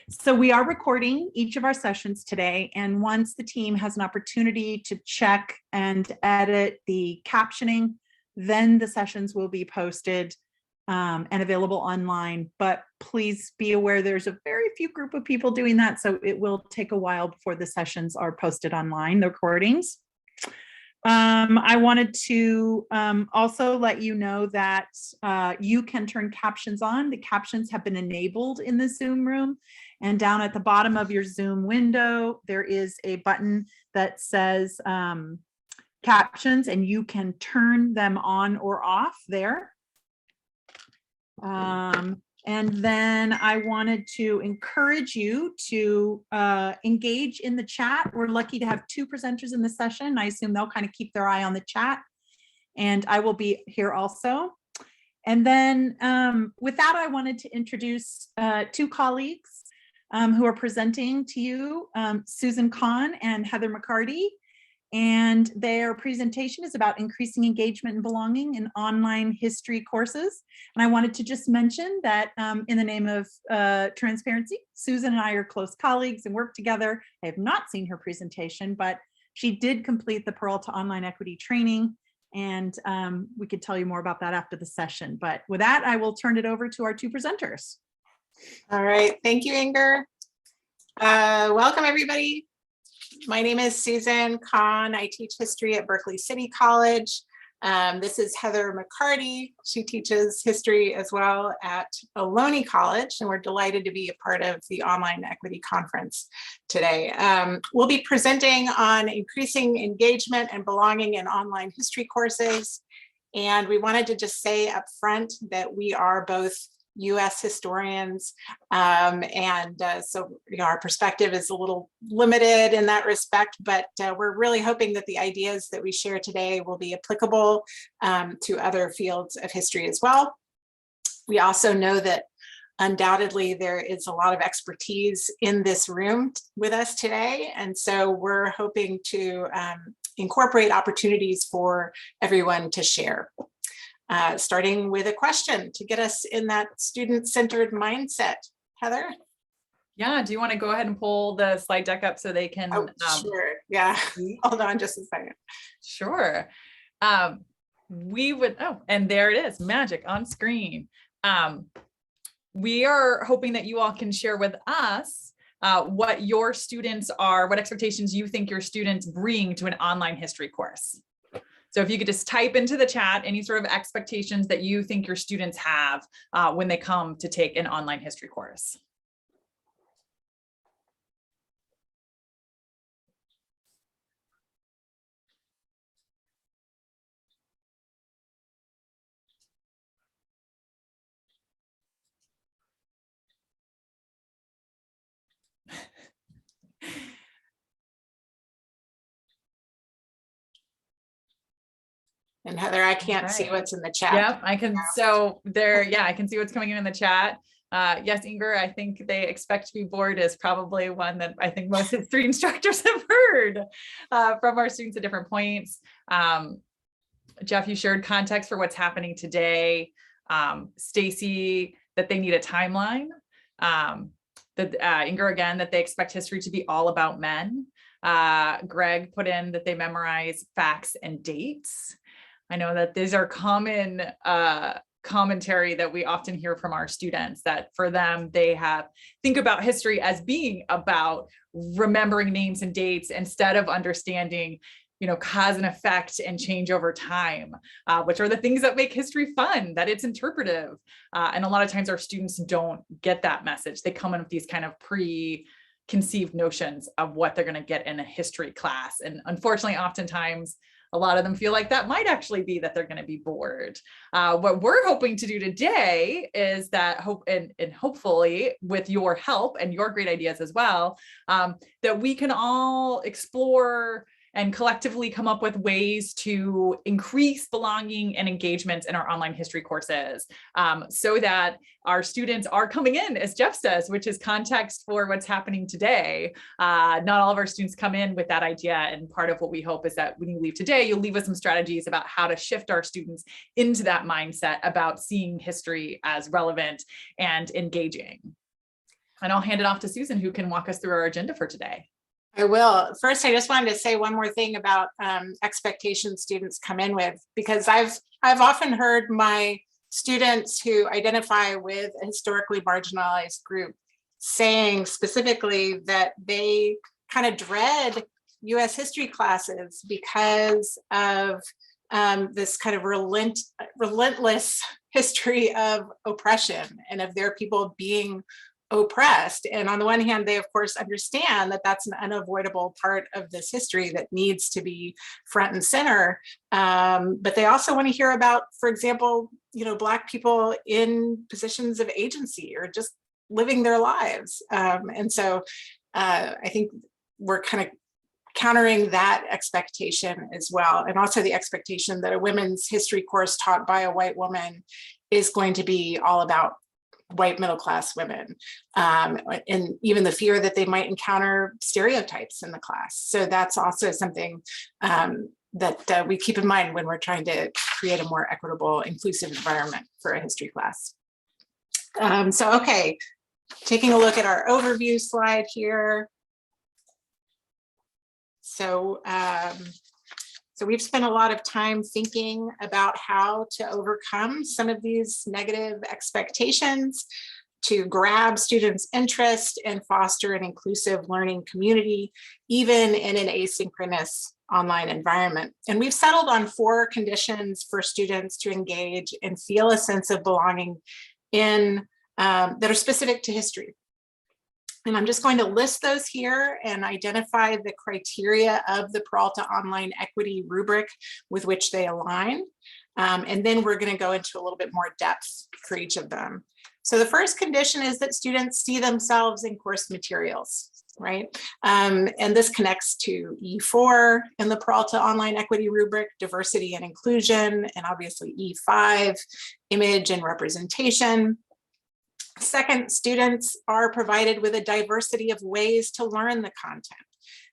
So we are recording each of our sessions today, and once the team has an opportunity to check and edit the captioning, then the sessions will be posted and available online. But please be aware there's a very few group of people doing that, so it will take a while before the sessions are posted online, the recordings. I wanted to also let you know that you can turn captions on. The captions have been enabled in the Zoom room. And down at the bottom of your Zoom window, there is a button that says captions, and you can turn them on or off there. And then I wanted to encourage you to engage in the chat. We're lucky to have two presenters in the session. I assume they'll kind of keep their eye on the chat, and I will be here also. And then with that, I wanted to introduce two colleagues who are presenting to you, Susan Kahn and Heather McCarty. And their presentation is about increasing engagement and belonging in online history courses. And I wanted to just mention that in the name of transparency, Susan and I are close colleagues and work together. I have not seen her presentation, but she did complete the Peralta Online Equity training. And we could tell you more about that after the session. But with that, I will turn it over to our two presenters. All right, thank you, Inger. Welcome, everybody. My name is Susan Kahn. I teach history at Berkeley City College. This is Heather McCarty. She teaches history as well at Ohlone College, and we're delighted to be a part of the Online Equity Conference today. We'll be presenting on increasing engagement and belonging in online history courses. And we wanted to just say up front that we are both U.S. historians, so our perspective is a little limited in that respect, but we're really hoping that the ideas that we share today will be applicable to other fields of history as well. We also know that undoubtedly there is a lot of expertise in this room with us today, and so we're hoping to incorporate opportunities for everyone to share. Starting with a question to get us in that student-centered mindset. Heather? Yeah, do you want to go ahead and pull the slide deck up so they can? Sure, yeah, hold on just a second. Sure. We would, and there it is, magic on screen. We are hoping that you all can share with us what your students are, what expectations you think your students bring to an online history course. So if you could just type into the chat any sort of expectations that you think your students have when they come to take an online history course. And Heather, I can't see what's in the chat. Yep, I can. So there, yeah, I can see what's coming in the chat. Yes, Inger, I think they expect to be bored is probably one that I think most history instructors have heard from our students at different points. Jeff, you shared context for what's happening today. Stacy, that they need a timeline. Inger, again, that they expect history to be all about men. Greg put in that they memorize facts and dates. I know that these are common commentary that we often hear from our students, that for them, they think about history as being about remembering names and dates instead of understanding, cause and effect and change over time, which are the things that make history fun, that it's interpretive. And a lot of times our students don't get that message. They come in with these kind of preconceived notions of what they're going to get in a history class. And unfortunately, oftentimes, a lot of them feel like that might actually be that they're going to be bored. What we're hoping to do today is that hopefully with your help and your great ideas as well, that we can all explore and collectively come up with ways to increase belonging and engagement in our online history courses, so that our students are coming in, as Jeff says, which is context for what's happening today. Not all of our students come in with that idea. And part of what we hope is that when you leave today, you'll leave with some strategies about how to shift our students into that mindset about seeing history as relevant and engaging. And I'll hand it off to Susan, who can walk us through our agenda for today. I will. First, I just wanted to say one more thing about expectations students come in with, because I've often heard my students who identify with a historically marginalized group saying specifically that they kind of dread US history classes because of this kind of relentless history of oppression and of their people being oppressed. And on the one hand, they of course understand that that's an unavoidable part of this history that needs to be front and center. But they also want to hear about, for example, Black people in positions of agency or just living their lives. And so I think we're kind of countering that expectation as well. And also the expectation that a women's history course taught by a white woman is going to be all about white middle-class women, and even the fear that they might encounter stereotypes in the class. So that's also something that we keep in mind when we're trying to create a more equitable, inclusive environment for a history class. Okay, taking a look at our overview slide here. So we've spent a lot of time thinking about how to overcome some of these negative expectations to grab students' interest and foster an inclusive learning community, even in an asynchronous online environment. And we've settled on 4 conditions for students to engage and feel a sense of belonging in that are specific to history. And I'm just going to list those here and identify the criteria of the Peralta Online Equity Rubric with which they align. And then we're going to go into a little bit more depth for each of them. So the first condition is that students see themselves in course materials, right? And this connects to E4 in the Peralta Online Equity Rubric, diversity and inclusion, and obviously E5, image and representation. Second, students are provided with a diversity of ways to learn the content.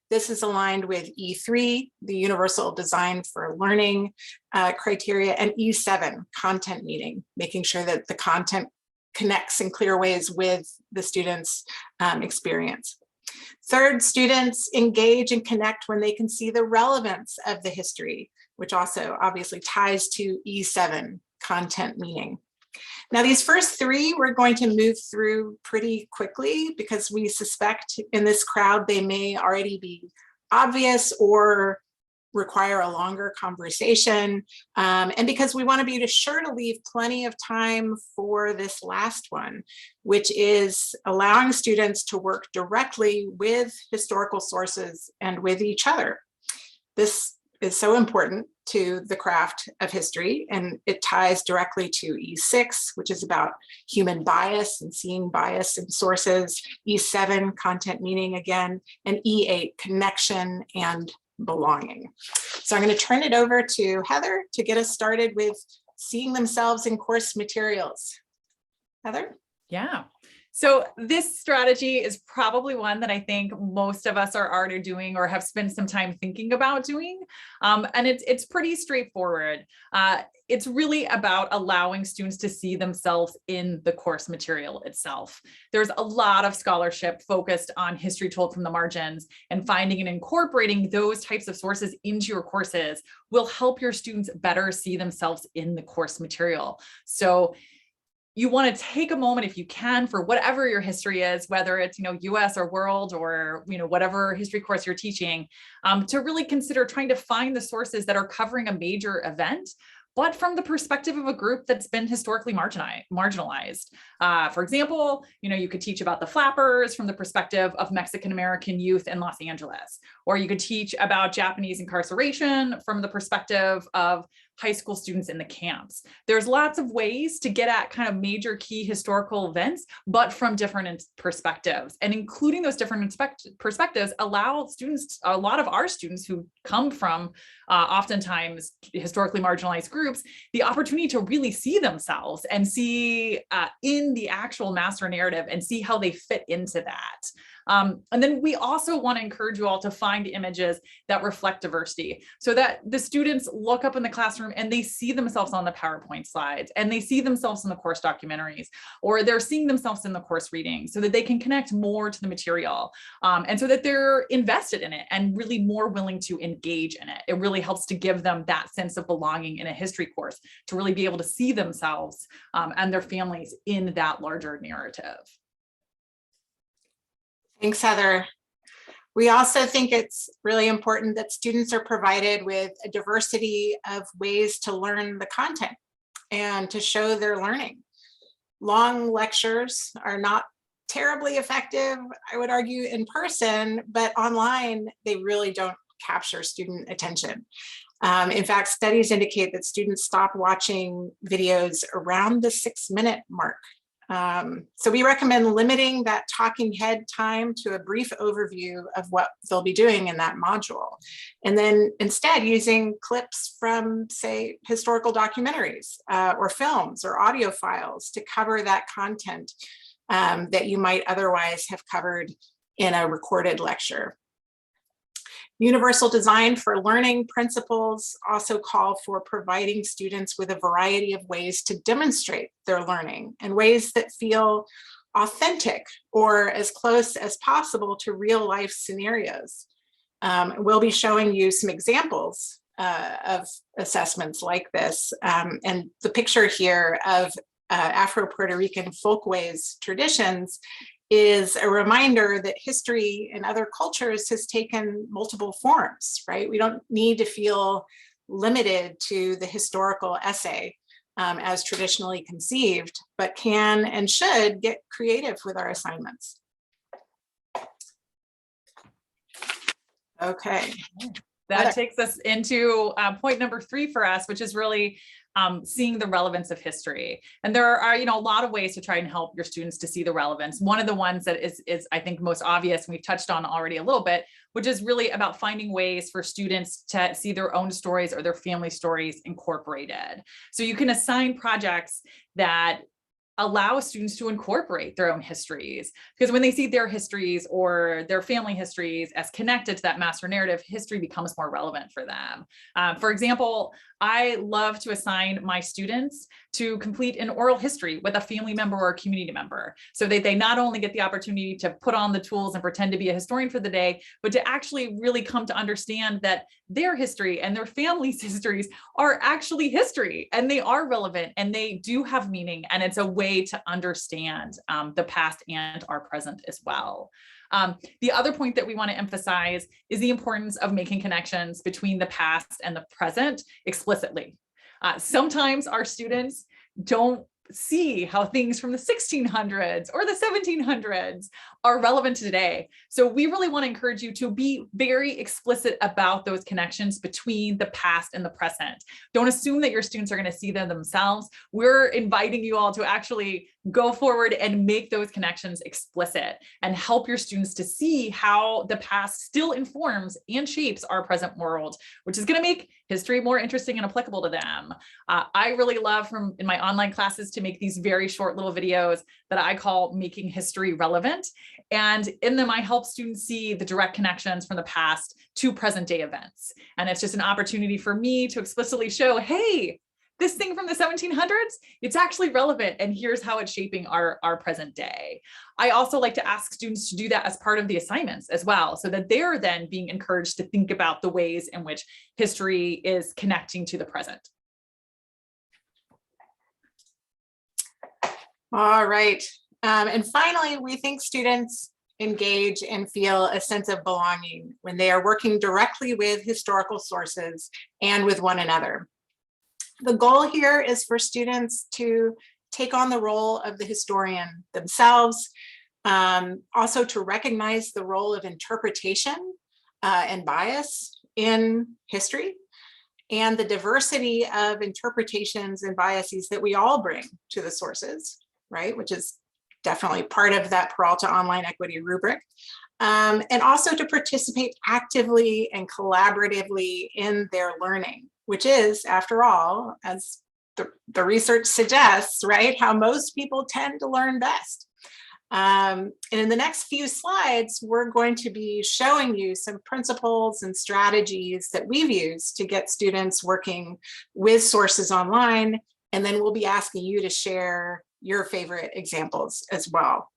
This is aligned with E3, the Universal Design for Learning criteria, and E7, content meeting, making sure that the content connects in clear ways with the students' experience. Third, students engage and connect when they can see the relevance of the history, which also obviously ties to E7, content meaning. Now, these first 3, we're going to move through pretty quickly because we suspect in this crowd, they may already be obvious or require a longer conversation. And because we want to be sure to leave plenty of time for this last one, which is allowing students to work directly with historical sources and with each other. This is so important to the craft of history, and it ties directly to E6, which is about human bias and seeing bias in sources, E7, content meaning again, and E8, connection and belonging. So I'm going to turn it over to Heather to get us started with seeing themselves in course materials. Heather? Yeah. So this strategy is probably one that I think most of us are already doing or have spent some time thinking about doing. And it's pretty straightforward. It's really about allowing students to see themselves in the course material itself. There's a lot of scholarship focused on history told from the margins, and finding and incorporating those types of sources into your courses will help your students better see themselves in the course material. So you want to take a moment, if you can, for whatever your history is, whether it's, US or world or, whatever history course you're teaching, to really consider trying to find the sources that are covering a major event, but from the perspective of a group that's been historically marginalized. For example, you could teach about the flappers from the perspective of Mexican-American youth in Los Angeles, or you could teach about Japanese incarceration from the perspective of high school students in the camps. There's lots of ways to get at kind of major key historical events, but from different perspectives, and including those different perspectives allow students, a lot of our students who come from oftentimes historically marginalized groups, the opportunity to really see themselves and see in the actual master narrative and see how they fit into that. And then we also want to encourage you all to find images that reflect diversity so that the students look up in the classroom and they see themselves on the PowerPoint slides, and they see themselves in the course documentaries, or they're seeing themselves in the course reading, so that they can connect more to the material, and so that they're invested in it and really more willing to engage in it. It really helps to give them that sense of belonging in a history course, to really be able to see themselves and their families in that larger narrative. Thanks, Heather. We also think it's really important that students are provided with a diversity of ways to learn the content and to show their learning. Long lectures are not terribly effective, I would argue, in person, but online, they really don't capture student attention. In fact, studies indicate that students stop watching videos around the 6-minute mark. So we recommend limiting that talking head time to a brief overview of what they'll be doing in that module. And then instead using clips from, say, historical documentaries or films or audio files to cover that content that you might otherwise have covered in a recorded lecture. Universal design for learning principles also call for providing students with a variety of ways to demonstrate their learning, and ways that feel authentic or as close as possible to real life scenarios. We'll be showing you some examples of assessments like this. And the picture here of Afro-Puerto Rican folkways traditions is a reminder that history in other cultures has taken multiple forms, right? We don't need to feel limited to the historical essay as traditionally conceived, but can and should get creative with our assignments. Okay. That takes us into point number 3 for us, which is really seeing the relevance of history. And there are, a lot of ways to try and help your students to see the relevance. One of the ones that is I think most obvious, and we've touched on already a little bit, which is really about finding ways for students to see their own stories or their family stories incorporated. So you can assign projects that allow students to incorporate their own histories, because when they see their histories or their family histories as connected to that master narrative, history becomes more relevant for them. For example, I love to assign my students to complete an oral history with a family member or a community member, so that they not only get the opportunity to put on the tools and pretend to be a historian for the day, but to actually really come to understand that their history and their family's histories are actually history, and they are relevant, and they do have meaning, and it's a way to understand the past and our present as well. The other point that we want to emphasize is the importance of making connections between the past and the present explicitly. Sometimes our students don't see how things from the 1600s or the 1700s are relevant today. So we really want to encourage you to be very explicit about those connections between the past and the present. Don't assume that your students are going to see them themselves. We're inviting you all to actually go forward and make those connections explicit and help your students to see how the past still informs and shapes our present world, which is going to make history more interesting and applicable to them. I really love in my online classes to make these very short little videos that I call Making History Relevant. And in them, I help students see the direct connections from the past to present day events. And it's just an opportunity for me to explicitly show, hey, this thing from the 1700s, it's actually relevant, and here's how it's shaping our present day. I also like to ask students to do that as part of the assignments as well, so that they're then being encouraged to think about the ways in which history is connecting to the present. All right. And finally, we think students engage and feel a sense of belonging when they are working directly with historical sources and with one another. The goal here is for students to take on the role of the historian themselves, also to recognize the role of interpretation and bias in history, and the diversity of interpretations and biases that we all bring to the sources, right? Which is definitely part of that Peralta Online Equity Rubric. And also to participate actively and collaboratively in their learning, which is, after all, as the research suggests, right, how most people tend to learn best. And in the next few slides, we're going to be showing you some principles and strategies that we've used to get students working with sources online. And then we'll be asking you to share your favorite examples as well.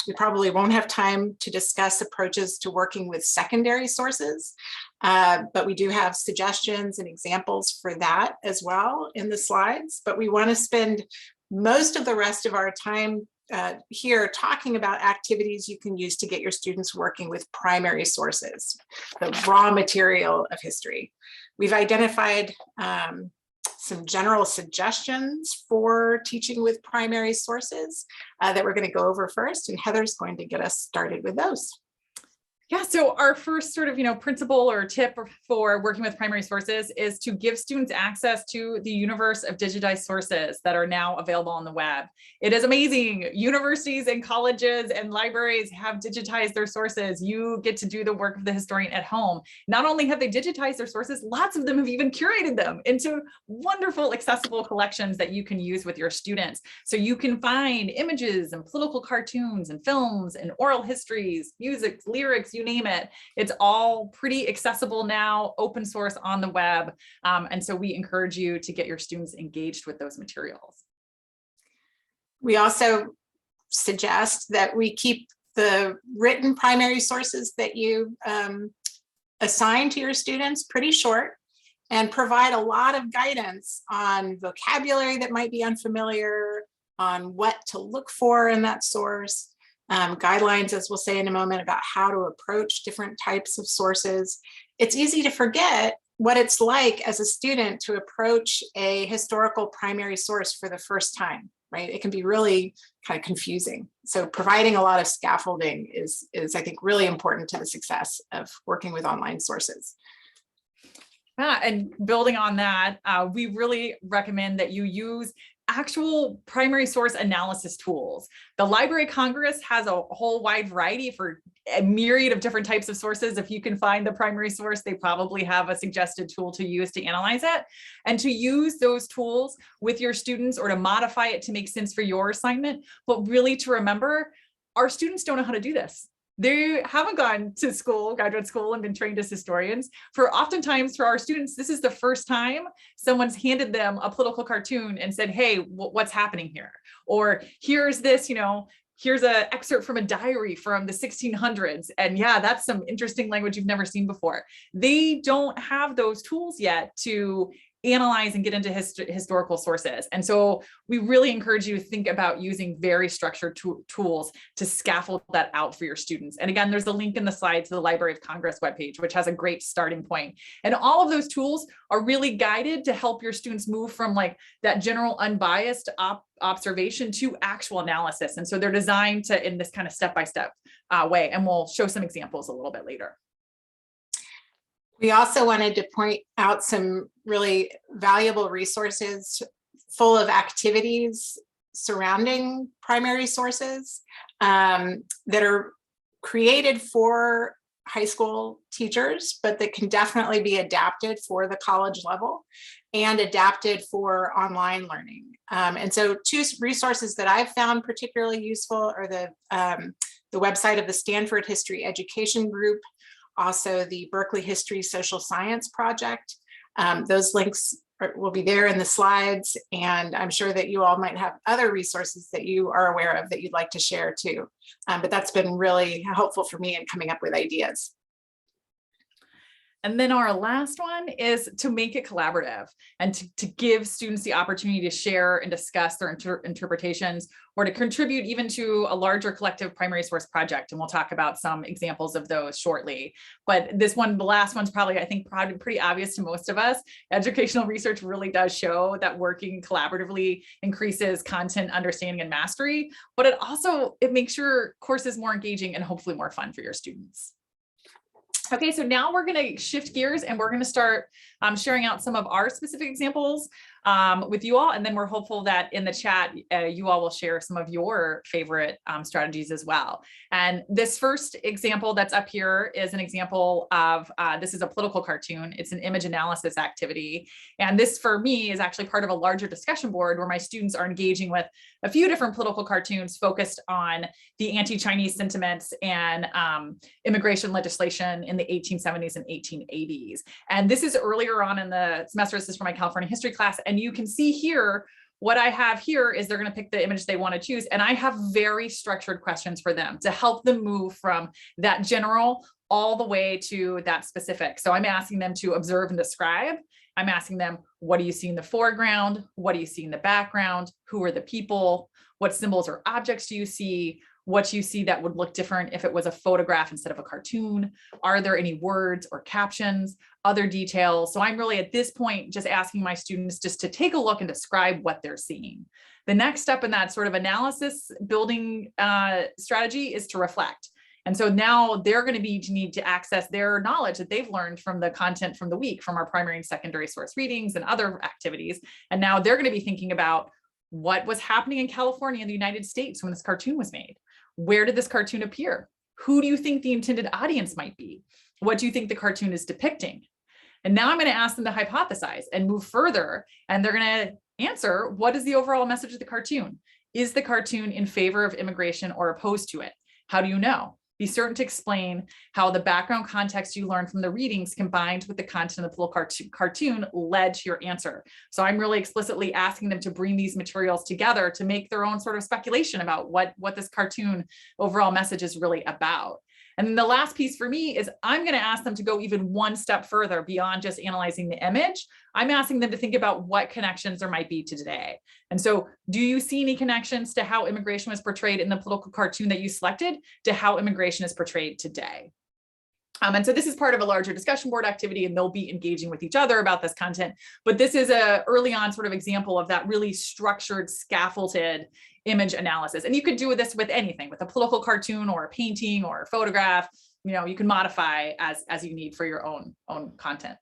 We probably won't have time to discuss approaches to working with secondary sources, but we do have suggestions and examples for that as well in the slides. But we want to spend most of the rest of our time here talking about activities you can use to get your students working with primary sources, the raw material of history. We've identified some general suggestions for teaching with primary sources that we're going to go over first, and Heather's going to get us started with those. Yeah, so our first sort of, principle or tip for working with primary sources is to give students access to the universe of digitized sources that are now available on the web. It is amazing. Universities and colleges and libraries have digitized their sources. You get to do the work of the historian at home. Not only have they digitized their sources, lots of them have even curated them into wonderful, accessible collections that you can use with your students. So you can find images and political cartoons and films and oral histories, music, lyrics, you name it. It's all pretty accessible now, open source on the web. And so we encourage you to get your students engaged with those materials. We also suggest that we keep the written primary sources that you assign to your students pretty short and provide a lot of guidance on vocabulary that might be unfamiliar, on what to look for in that source, guidelines, as we'll say in a moment, about how to approach different types of sources. It's easy to forget what it's like as a student to approach a historical primary source for the first time, right? It can be really kind of confusing. So providing a lot of scaffolding is I think, really important to the success of working with online sources. Yeah, and building on that, we really recommend that you use actual primary source analysis tools. The Library of Congress has a whole wide variety for a myriad of different types of sources. If you can find the primary source, they probably have a suggested tool to use to analyze it, and to use those tools with your students or to modify it to make sense for your assignment. But really to remember, our students don't know how to do this. They haven't gone to school, graduate school, and been trained as historians. Oftentimes for our students, this is the first time someone's handed them a political cartoon and said, hey, what's happening here? Or here's this, here's an excerpt from a diary from the 1600s. And yeah, that's some interesting language you've never seen before. They don't have those tools yet to analyze and get into historical sources. And so we really encourage you to think about using very structured tools to scaffold that out for your students. And again, there's a link in the slide to the Library of Congress webpage, which has a great starting point. And all of those tools are really guided to help your students move from like that general unbiased observation to actual analysis. And so they're designed to in this kind of step-by-step way. And we'll show some examples a little bit later. We also wanted to point out some really valuable resources full of activities surrounding primary sources that are created for high school teachers, but that can definitely be adapted for the college level and adapted for online learning. And so two resources that I've found particularly useful are the website of the Stanford History Education Group, also the Berkeley History Social Science Project. Those links will be there in the slides, and I'm sure that you all might have other resources that you are aware of that you'd like to share too. But that's been really helpful for me in coming up with ideas. And then our last one is to make it collaborative and to give students the opportunity to share and discuss their interpretations, or to contribute even to a larger collective primary source project. And we'll talk about some examples of those shortly. But this one, the last one's probably, I think, pretty obvious to most of us. Educational research really does show that working collaboratively increases content understanding and mastery, but it makes your courses more engaging and hopefully more fun for your students. Okay, so now we're going to shift gears and we're going to start sharing out some of our specific examples with you all. And then we're hopeful that in the chat, you all will share some of your favorite strategies as well. And this first example that's up here is an example of, this is a political cartoon. It's an image analysis activity. And this for me is actually part of a larger discussion board where my students are engaging with a few different political cartoons focused on the anti-Chinese sentiments and immigration legislation in the 1870s and 1880s. And this is earlier on in the semester. This is for my California history class. And you can see here, what I have here is they're going to pick the image they want to choose. And I have very structured questions for them to help them move from that general all the way to that specific. So I'm asking them to observe and describe. I'm asking them, what do you see in the foreground? What do you see in the background? Who are the people? What symbols or objects do you see? What you see that would look different if it was a photograph instead of a cartoon? Are there any words or captions, other details? So I'm really at this point just asking my students just to take a look and describe what they're seeing. The next step in that sort of analysis building strategy is to reflect. And so now they're going to need to access their knowledge that they've learned from the content from the week, from our primary and secondary source readings and other activities. And now they're going to be thinking about what was happening in California and the United States when this cartoon was made. Where did this cartoon appear? Who do you think the intended audience might be? What do you think the cartoon is depicting? And now I'm going to ask them to hypothesize and move further. And they're going to answer, what is the overall message of the cartoon? Is the cartoon in favor of immigration or opposed to it? How do you know? Be certain to explain how the background context you learned from the readings combined with the content of the full cartoon led to your answer. So I'm really explicitly asking them to bring these materials together to make their own sort of speculation about what this cartoon overall message is really about. And then the last piece for me is I'm going to ask them to go even one step further beyond just analyzing the image. I'm asking them to think about what connections there might be to today. And so do you see any connections to how immigration was portrayed in the political cartoon that you selected to how immigration is portrayed today? And so this is part of a larger discussion board activity, and they'll be engaging with each other about this content. But this is a early on sort of example of that really structured, scaffolded image analysis. And you could do this with anything, with a political cartoon or a painting or a photograph. You know, you can modify as you need for your own content.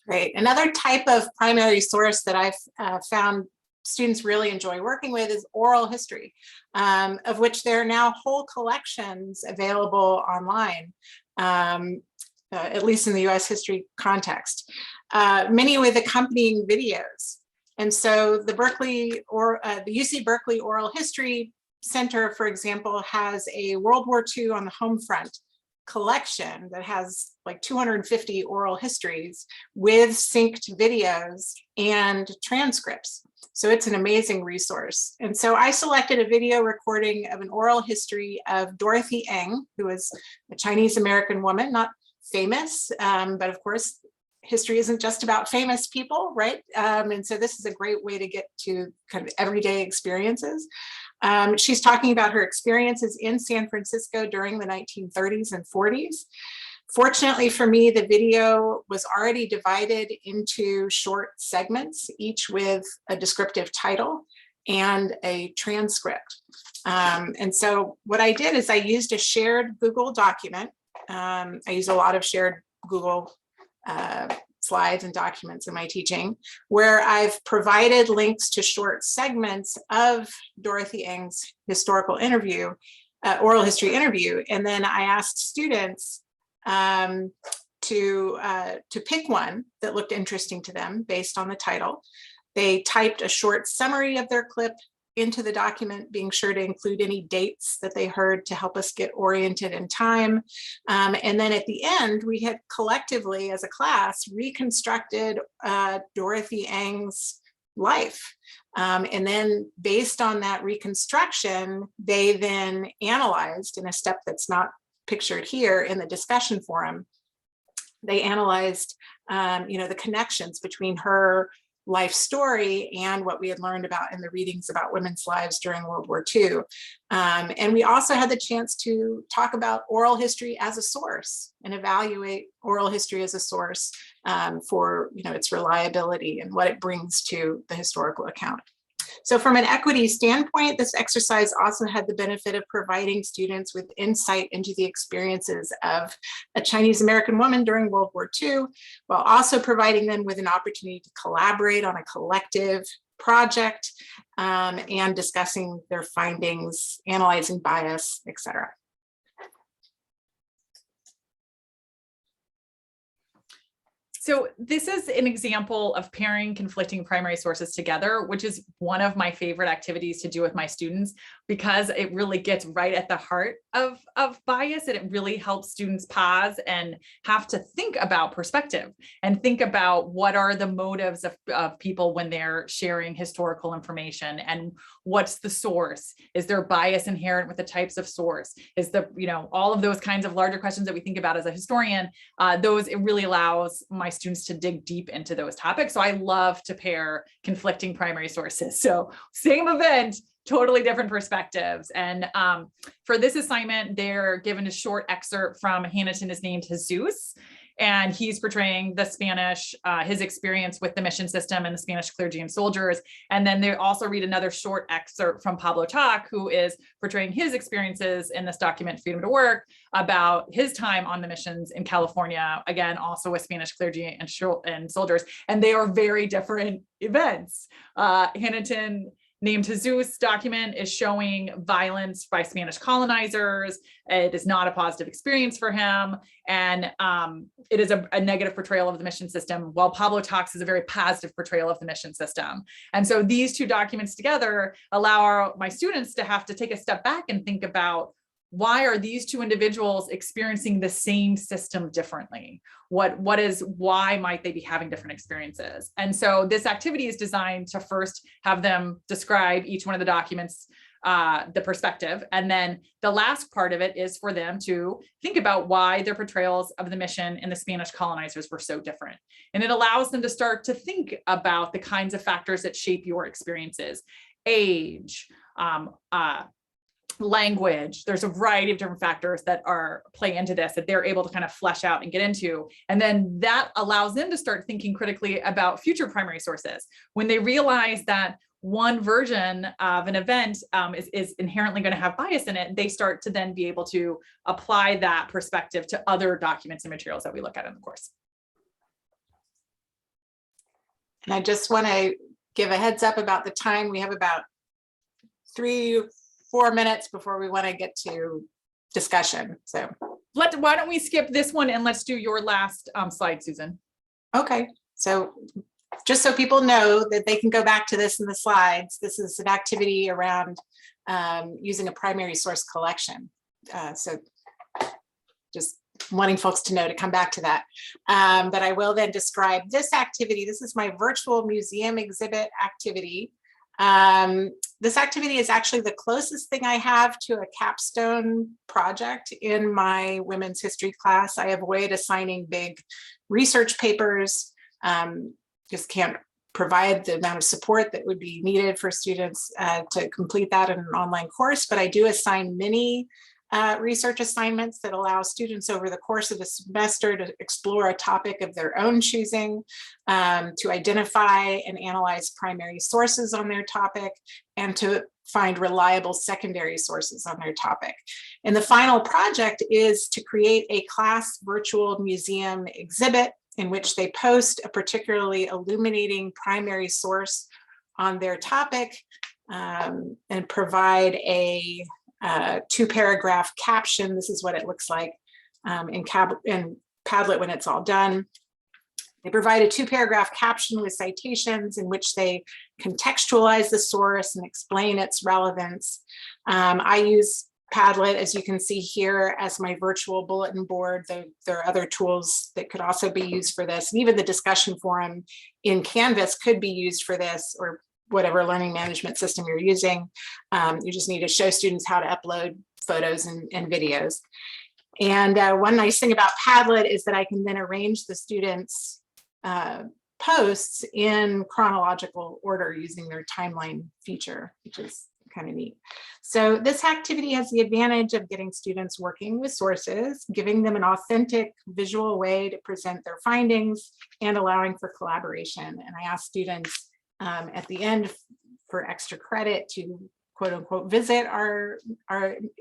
Great. Another type of primary source that I've found students really enjoy working with is oral history, of which there are now whole collections available online, at least in the US history context, many with accompanying videos. And so the Berkeley or the UC Berkeley Oral History Center, for example, has a World War II on the home front collection that has like 250 oral histories with synced videos and transcripts. So it's an amazing resource. And so I selected a video recording of an oral history of Dorothy Eng, who was a Chinese American woman, not famous, but of course, history isn't just about famous people, right? And so this is a great way to get to kind of everyday experiences. She's talking about her experiences in San Francisco during the 1930s and 40s. Fortunately for me, the video was already divided into short segments, each with a descriptive title and a transcript. And so what I did is I used a shared Google document. I use a lot of shared Google slides and documents in my teaching, where I've provided links to short segments of Dorothy Eng's historical interview, oral history interview. And then I asked students to pick one that looked interesting to them based on the title. They typed a short summary of their clip into the document, being sure to include any dates that they heard to help us get oriented in time. And then at the end, we had collectively as a class reconstructed Dorothy Eng's life. And then based on that reconstruction, they then analyzed in a step that's not pictured here in the discussion forum. They analyzed the connections between her life story and what we had learned about in the readings about women's lives during World War II. And we also had the chance to talk about oral history as a source and evaluate oral history as a source for its reliability and what it brings to the historical account. So from an equity standpoint, this exercise also had the benefit of providing students with insight into the experiences of a Chinese American woman during World War II, while also providing them with an opportunity to collaborate on a collective project and discussing their findings, analyzing bias, etc. So this is an example of pairing conflicting primary sources together, which is one of my favorite activities to do with my students, because it really gets right at the heart of bias, and it really helps students pause and have to think about perspective and think about what are the motives of people when they're sharing historical information, and what's the source? Is there bias inherent with the types of source? Is the, all of those kinds of larger questions that we think about as a historian, it really allows my students to dig deep into those topics. So I love to pair conflicting primary sources. So same event, totally different perspectives. And for this assignment, they're given a short excerpt from Hannington is named Jesus, and he's portraying the Spanish, his experience with the mission system and the Spanish clergy and soldiers. And then they also read another short excerpt from Pablo Tak, who is portraying his experiences in this document, Freedom to Work, about his time on the missions in California, again, also with Spanish clergy and soldiers. And they are very different events. Hannington named Jesus document is showing violence by Spanish colonizers. It is not a positive experience for him. And it is a negative portrayal of the mission system, while Pablo Tak's is a very positive portrayal of the mission system. And so these two documents together allow my students to have to take a step back and think about, why are these two individuals experiencing the same system differently? Why might they be having different experiences? And so this activity is designed to first have them describe each one of the documents, the perspective. And then the last part of it is for them to think about why their portrayals of the mission and the Spanish colonizers were so different. And it allows them to start to think about the kinds of factors that shape your experiences: age, language. There's a variety of different factors that play into this that they're able to kind of flesh out and get into. And then that allows them to start thinking critically about future primary sources. When they realize that one version of an event is inherently going to have bias in it, they start to then be able to apply that perspective to other documents and materials that we look at in the course. And I just want to give a heads up about the time. We have about 3-4 minutes before we want to get to discussion. So why don't we skip this one and let's do your last slide, Susan. Okay, so just so people know that they can go back to this in the slides, this is an activity around using a primary source collection. So just wanting folks to know to come back to that. But I will then describe this activity. This is my virtual museum exhibit activity. This activity is actually the closest thing I have to a capstone project in my women's history class. I avoid assigning big research papers, just can't provide the amount of support that would be needed for students to complete that in an online course, but I do assign mini research assignments that allow students over the course of the semester to explore a topic of their own choosing, to identify and analyze primary sources on their topic, and to find reliable secondary sources on their topic. And the final project is to create a class virtual museum exhibit in which they post a particularly illuminating primary source on their topic and provide a 2-paragraph caption. This is what it looks like in Padlet when it's all done. They provide a 2-paragraph caption with citations in which they contextualize the source and explain its relevance. I use Padlet, as you can see here, as my virtual bulletin board. There are other tools that could also be used for this. And even the discussion forum in Canvas could be used for this, or whatever learning management system you're using. You just need to show students how to upload photos and videos. And one nice thing about Padlet is that I can then arrange the students' posts in chronological order using their timeline feature, which is kind of neat. So this activity has the advantage of getting students working with sources, giving them an authentic visual way to present their findings, and allowing for collaboration. And I ask students at the end for extra credit to quote unquote visit our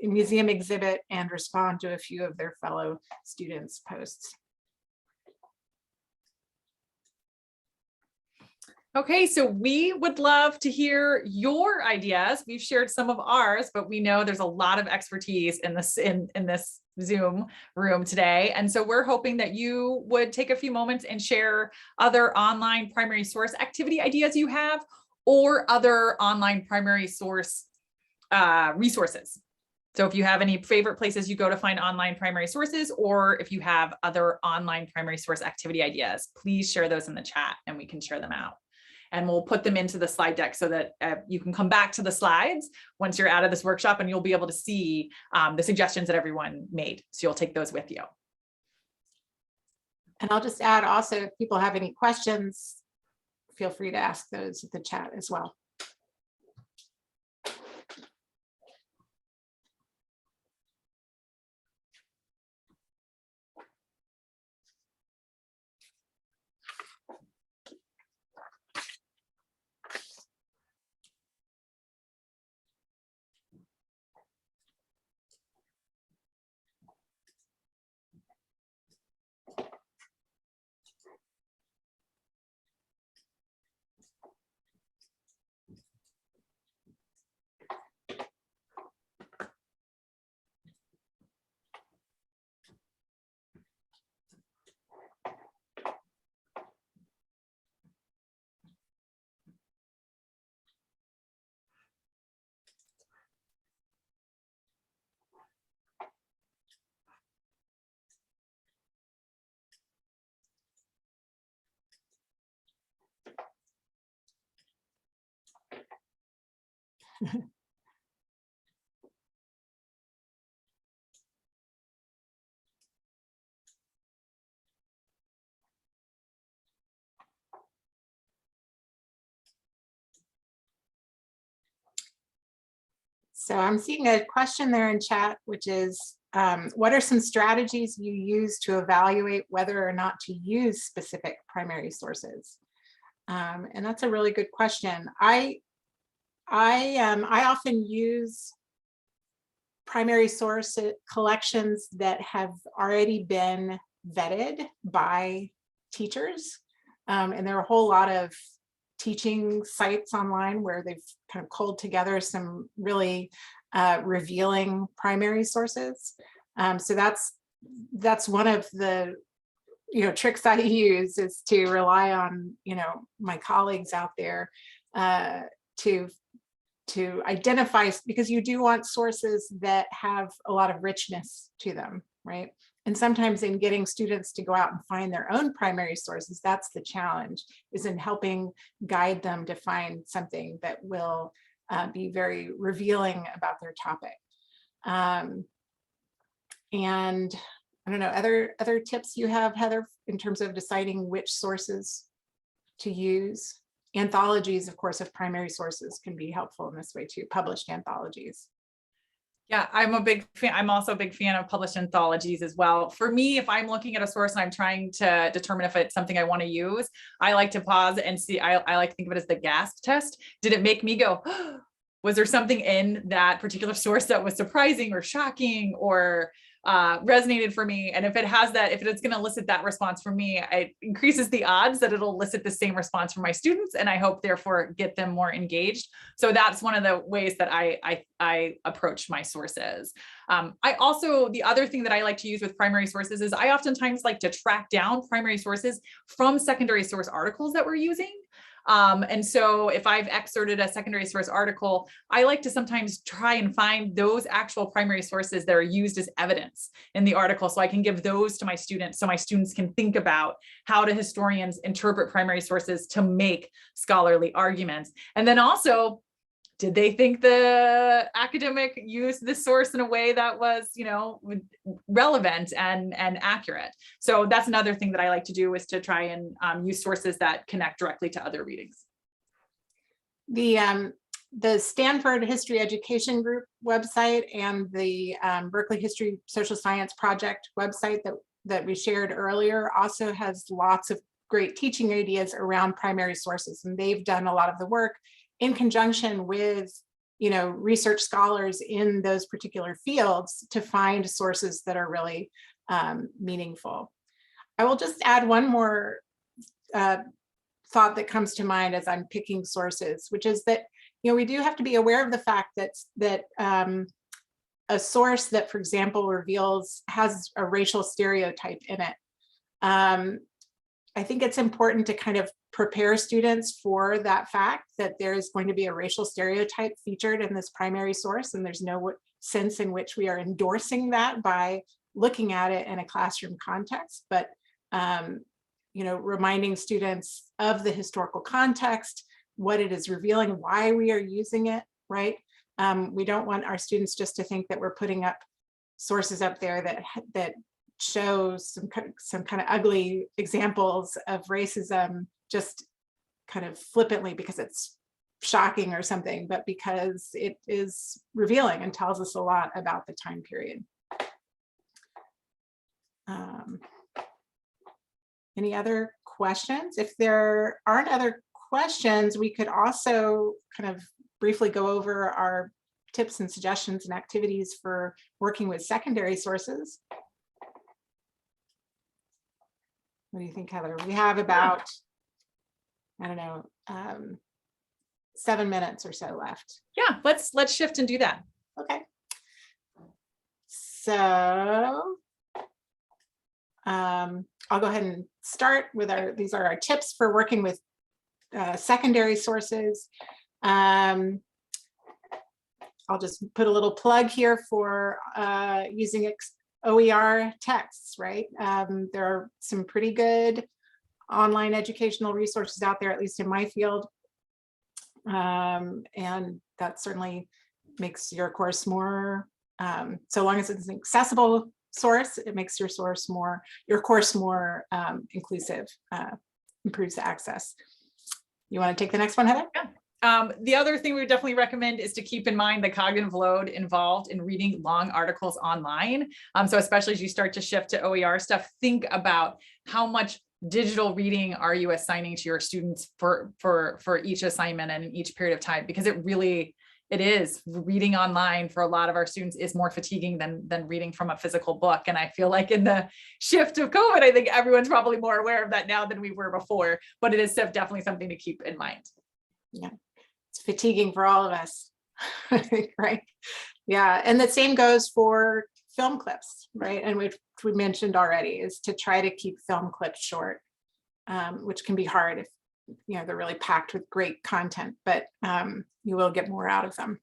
museum exhibit and respond to a few of their fellow students' posts. Okay, so we would love to hear your ideas. We've shared some of ours, but we know there's a lot of expertise in this in this Zoom room today. And so we're hoping that you would take a few moments and share other online primary source activity ideas you have, or other online primary source resources. So if you have any favorite places you go to find online primary sources, or if you have other online primary source activity ideas, please share those in the chat and we can share them out. And we'll put them into the slide deck so that you can come back to the slides once you're out of this workshop, and you'll be able to see the suggestions that everyone made. So you'll take those with you. And I'll just add also, if people have any questions, feel free to ask those in the chat as well. So I'm seeing a question there in chat, which is, what are some strategies you use to evaluate whether or not to use specific primary sources? And that's a really good question. I often use primary source collections that have already been vetted by teachers. And there are a whole lot of teaching sites online where they've kind of culled together some really revealing primary sources. So that's one of the tricks I use, is to rely on my colleagues out there to identify, because you do want sources that have a lot of richness to them, right? And sometimes in getting students to go out and find their own primary sources, that's the challenge, is in helping guide them to find something that will be very revealing about their topic. And I don't know, other tips you have, Heather, in terms of deciding which sources to use? Anthologies, of course, of primary sources can be helpful in this way too, published anthologies. Yeah, I'm a big fan. I'm also a big fan of published anthologies as well. For me, if I'm looking at a source and I'm trying to determine if it's something I want to use, I like to pause and see. I like to think of it as the gasp test. Did it make me go, oh, was there something in that particular source that was surprising or shocking or resonated for me? And if it has that, if it's going to elicit that response from me, it increases the odds that it'll elicit the same response from my students, and I hope therefore get them more engaged. So that's one of the ways that I approach my sources. I also, the other thing that I like to use with primary sources is I oftentimes like to track down primary sources from secondary source articles that we're using. And so if I've excerpted a secondary source article, I like to sometimes try and find those actual primary sources that are used as evidence in the article, so I can give those to my students, so my students can think about how do historians interpret primary sources to make scholarly arguments. And then also, did they think the academic used this source in a way that was, relevant and accurate? So that's another thing that I like to do, is to try and use sources that connect directly to other readings. The Stanford History Education Group website and the Berkeley History Social Science Project website that we shared earlier also has lots of great teaching ideas around primary sources, and they've done a lot of the work in conjunction with, research scholars in those particular fields to find sources that are really meaningful. I will just add one more thought that comes to mind as I'm picking sources, which is that, we do have to be aware of the fact that a source that, for example, has a racial stereotype in it. I think it's important to kind of prepare students for that fact that there is going to be a racial stereotype featured in this primary source, and there's no sense in which we are endorsing that by looking at it in a classroom context, but reminding students of the historical context, what it is revealing, why we are using it, right? We don't want our students just to think that we're putting up sources up there that shows some kind of ugly examples of racism just kind of flippantly because it's shocking or something, but because it is revealing and tells us a lot about the time period. Any other questions? If there aren't other questions, we could also kind of briefly go over our tips and suggestions and activities for working with secondary sources. What do you think, Heather? We have about, I don't know, 7 minutes or so left. Yeah, let's shift and do that. Okay. So I'll go ahead and start with these are our tips for working with secondary sources. I'll just put a little plug here for using OER texts, right? There are some pretty good online educational resources out there, at least in my field. And that certainly makes your course more, so long as it's an accessible source, it makes your course more inclusive, improves the access. You want to take the next one, Heather? Yeah. The other thing we would definitely recommend is to keep in mind the cognitive load involved in reading long articles online. So especially as you start to shift to OER stuff, think about how much digital reading are you assigning to your students for each assignment and in each period of time, because it is reading online for a lot of our students is more fatiguing than reading from a physical book. And I feel like in the shift of COVID, I think everyone's probably more aware of that now than we were before, but it is definitely something to keep in mind. Yeah, it's fatiguing for all of us, right? Yeah, and the same goes for film clips, right? And we mentioned already is to try to keep film clips short, which can be hard if they're really packed with great content, but you will get more out of them.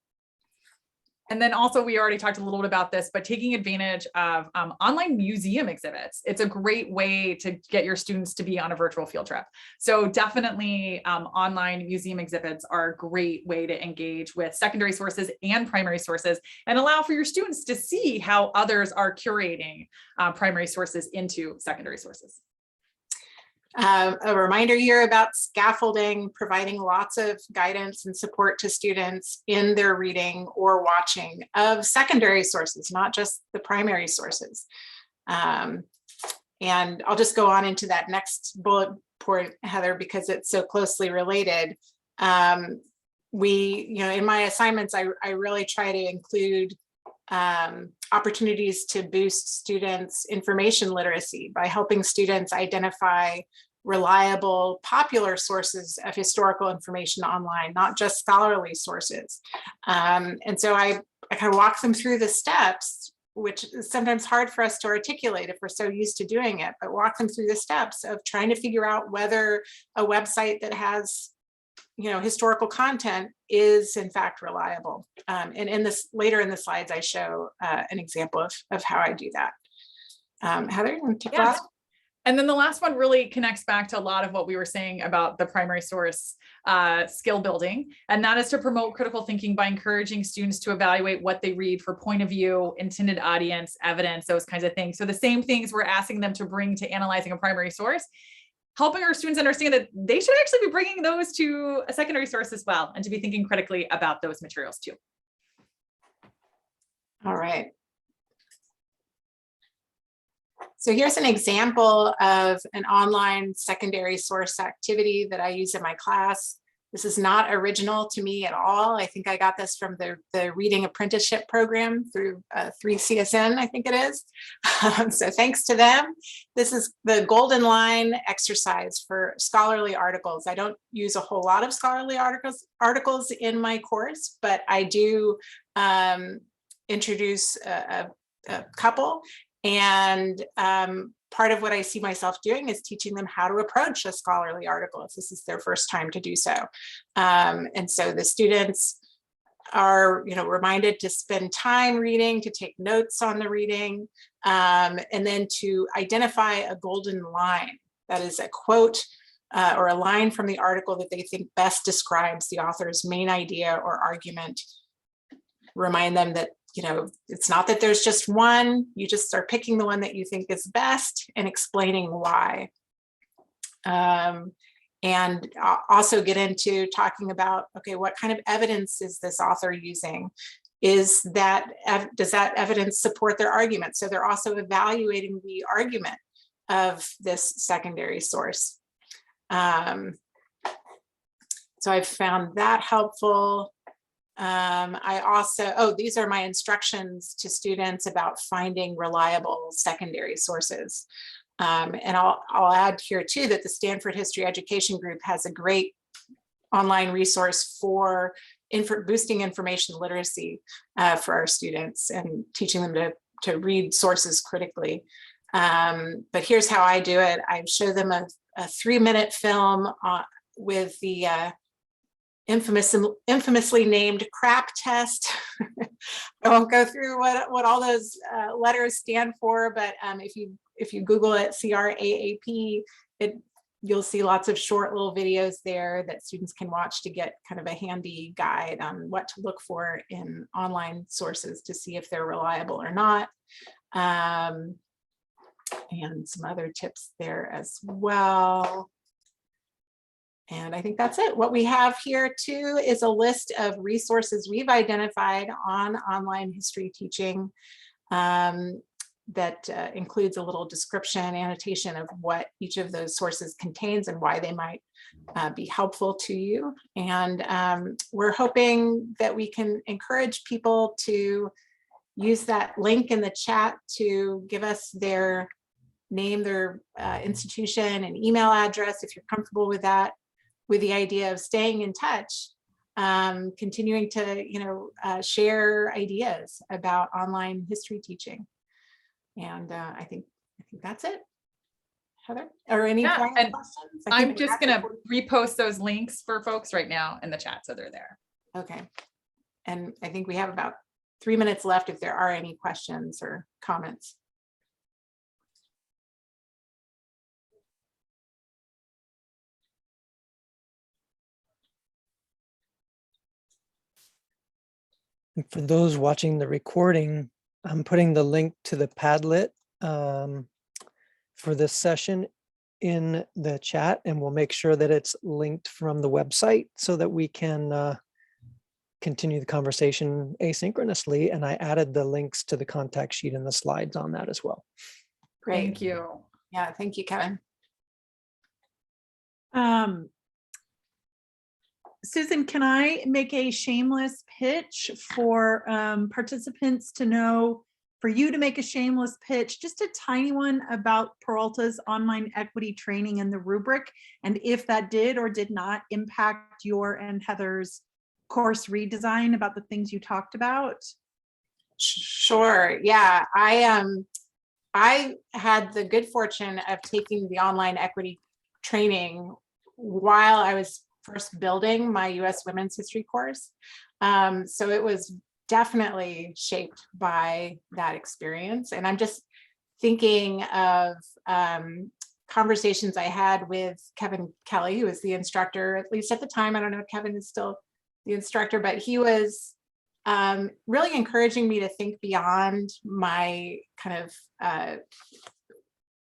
And then also, we already talked a little bit about this, but taking advantage of online museum exhibits. It's a great way to get your students to be on a virtual field trip. So definitely online museum exhibits are a great way to engage with secondary sources and primary sources and allow for your students to see how others are curating primary sources into secondary sources. A reminder here about scaffolding, providing lots of guidance and support to students in their reading or watching of secondary sources, not just the primary sources. And I'll just go on into that next bullet point, Heather, because it's so closely related. In my assignments, I really try to include opportunities to boost students' information literacy by helping students identify reliable, popular sources of historical information online, not just scholarly sources. And so I kind of walk them through the steps, which is sometimes hard for us to articulate if we're so used to doing it, but walk them through the steps of trying to figure out whether a website that has historical content is in fact reliable. And later in the slides, I show an example of how I do that. Heather, you want to take the last? And then the last one really connects back to a lot of what we were saying about the primary source skill building. And that is to promote critical thinking by encouraging students to evaluate what they read for point of view, intended audience, evidence, those kinds of things. So the same things we're asking them to bring to analyzing a primary source, helping our students understand that they should actually be bringing those to a secondary source as well, and to be thinking critically about those materials too. All right. So here's an example of an online secondary source activity that I use in my class. This is not original to me at all. I think I got this from the reading apprenticeship program through 3CSN, I think it is. So thanks to them. This is the golden line exercise for scholarly articles. I don't use a whole lot of scholarly articles in my course, but I do introduce a couple. And part of what I see myself doing is teaching them how to approach a scholarly article if this is their first time to do so. And so the students are, reminded to spend time reading, to take notes on the reading, and then to identify a golden line. That is a quote or a line from the article that they think best describes the author's main idea or argument. Remind them that it's not that there's just one, you just are picking the one that you think is best and explaining why. And also get into talking about, okay, what kind of evidence is this author using? Does that evidence support their argument? So they're also evaluating the argument of this secondary source. So I've found that helpful. I also, these are my instructions to students about finding reliable secondary sources. And I'll add here too that the Stanford History Education Group has a great online resource for boosting information literacy for our students and teaching them to read sources critically. But here's how I do it. I show them a 3-minute film with the infamously named CRAP test. I won't go through what all those letters stand for, but if you Google it, CRAAP, you'll see lots of short little videos there that students can watch to get kind of a handy guide on what to look for in online sources to see if they're reliable or not. And some other tips there as well. And I think that's it. What we have here too is a list of resources we've identified on online history teaching that includes a little description, annotation of what each of those sources contains and why they might be helpful to you. And we're hoping that we can encourage people to use that link in the chat to give us their name, their institution and email address, if you're comfortable with that, with the idea of staying in touch, continuing to share ideas about online history teaching. And I think that's it. Heather, or any final questions? I'm just gonna repost those links for folks right now in the chat, so they're there. Okay. And I think we have about 3 minutes left if there are any questions or comments. For those watching the recording, I'm putting the link to the Padlet for this session in the chat, and we'll make sure that it's linked from the website so that we can continue the conversation asynchronously. And I added the links to the contact sheet and the slides on that as well. Great. Thank you. Yeah, thank you, Kevin. Susan, can I make a shameless pitch for participants to know, for you to make a shameless pitch, just a tiny one about Peralta's online equity training and the rubric, and if that did or did not impact your and Heather's course redesign about the things you talked about? Sure. Yeah, I had the good fortune of taking the online equity training while I was first building my U.S. women's history course. So it was definitely shaped by that experience. And I'm just thinking of conversations I had with Kevin Kelly, who was the instructor, at least at the time. I don't know if Kevin is still the instructor, but he was really encouraging me to think beyond my kind of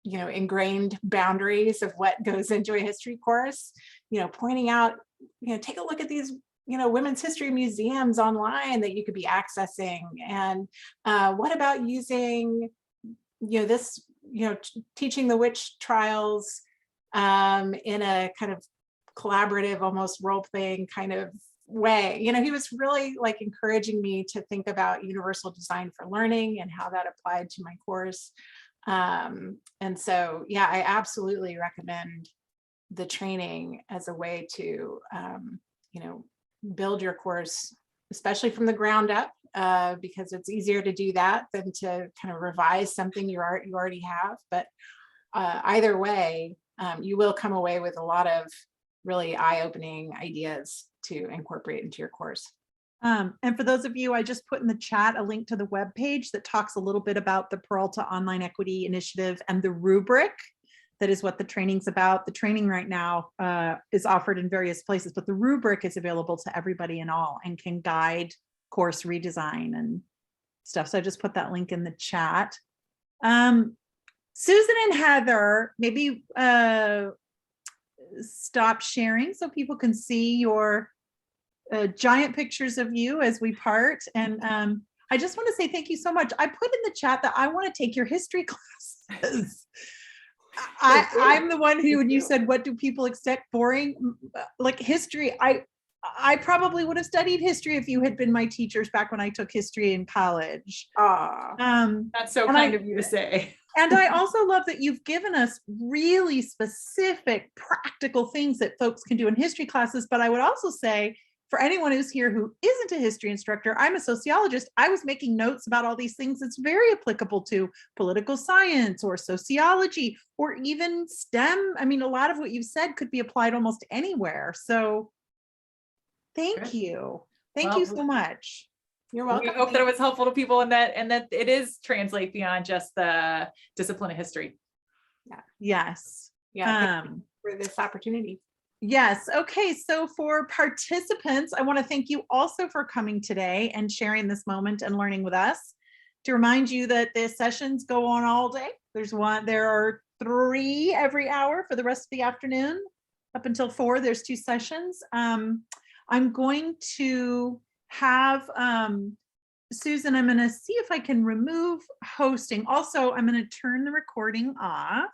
ingrained boundaries of what goes into a history course, pointing out, take a look at these, women's history museums online that you could be accessing. And what about using, this, teaching the witch trials in a kind of collaborative, almost role-playing kind of way. You know, he was really like encouraging me to think about universal design for learning and how that applied to my course. And so, yeah, I absolutely recommend the training as a way to, you know, build your course, especially from the ground up, because it's easier to do that than to kind of revise something you already have. But either way, you will come away with a lot of really eye-opening ideas to incorporate into your course. And for those of you, I just put in the chat a link to the webpage that talks a little bit about the Peralta Online Equity Initiative and the rubric. That is what the training's about. The training right now is offered in various places, but the rubric is available to everybody and all and can guide course redesign and stuff. So I just put that link in the chat. Susan and Heather, maybe stop sharing so people can see your giant pictures of you as we part. And I just want to say thank you so much. I put in the chat that I want to take your history classes. I'm the one who, when you said, what do people expect boring? Like history, I probably would have studied history if you had been my teachers back when I took history in college. That's so kind of you to say. And I also love that you've given us really specific practical things that folks can do in history classes. But I would also say, for anyone who's here who isn't a history instructor, I'm a sociologist. I was making notes about all these things that's very applicable to political science or sociology or even STEM. I mean, a lot of what you've said could be applied almost anywhere. So thank you. Thank you so much. You're welcome. We hope that it was helpful to people and that it is translate beyond just the discipline of history. Yeah. Yes. Yeah. Thank you for this opportunity. Yes. Okay. So for participants, I want to thank you also for coming today and sharing this moment and learning with us. To remind you that the sessions go on all day. There are 3 every hour for the rest of the afternoon up until 4. There's 2 sessions. I'm going to have Susan, I'm going to see if I can remove hosting. Also, I'm going to turn the recording off.